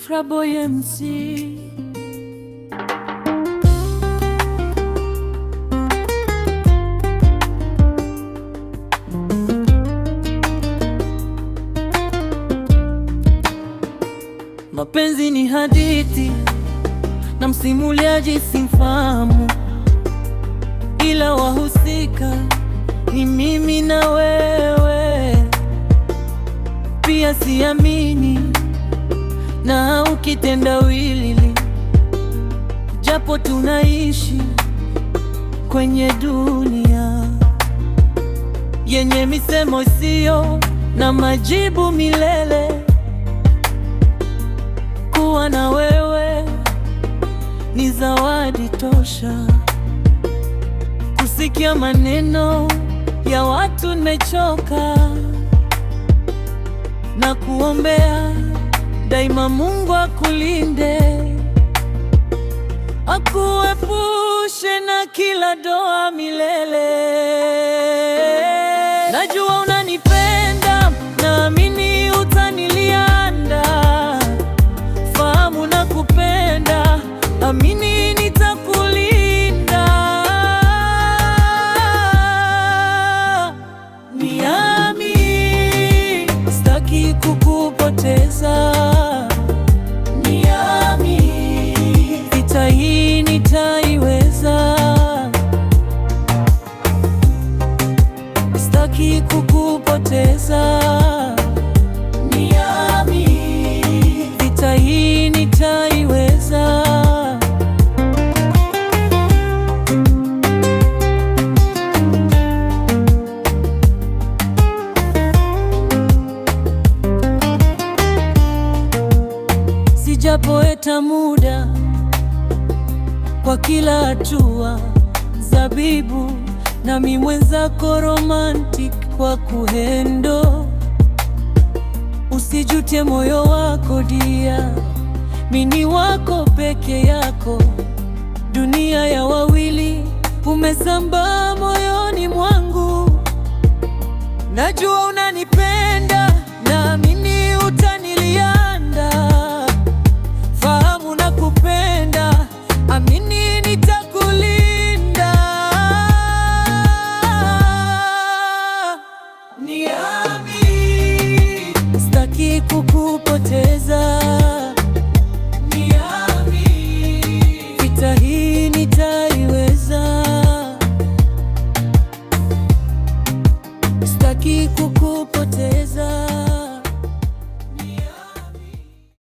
Fraboy MC. Mapenzi ni hadithi na msimuliaji simfahamu, ila wahusika ni mimi na wewe. Pia siamini na ukitendawili, japo tunaishi kwenye dunia yenye misemo isiyo na majibu milele. Kuwa na wewe ni zawadi tosha. Kusikia maneno ya watu nimechoka, na kuombea daima Mungu akulinde, akuepushe na kila doa milele. Najua unanipenda, naamini utanilinda. Fahamu na kupenda, amini nitakulinda. Niami, sitaki kukupoteza. Niami, vita hii nitaiweza. Sitaki kukupoteza. Niami, vita hii nitaiweza. Sijapoeta muda kwa kila hatua, zabibu nami mwenzako romantic kwa kuhendo. Usijute moyo wako dia, mini wako peke yako. Dunia ya wawili umesambaa moyoni mwangu. Najua unanipenda, naamini utanilinda. Fahamu na kupenda, amini nitakulinda. Niami, sitaki kukupoteza. Niami, vita hii nitaiweza. Sitaki kukupoteza.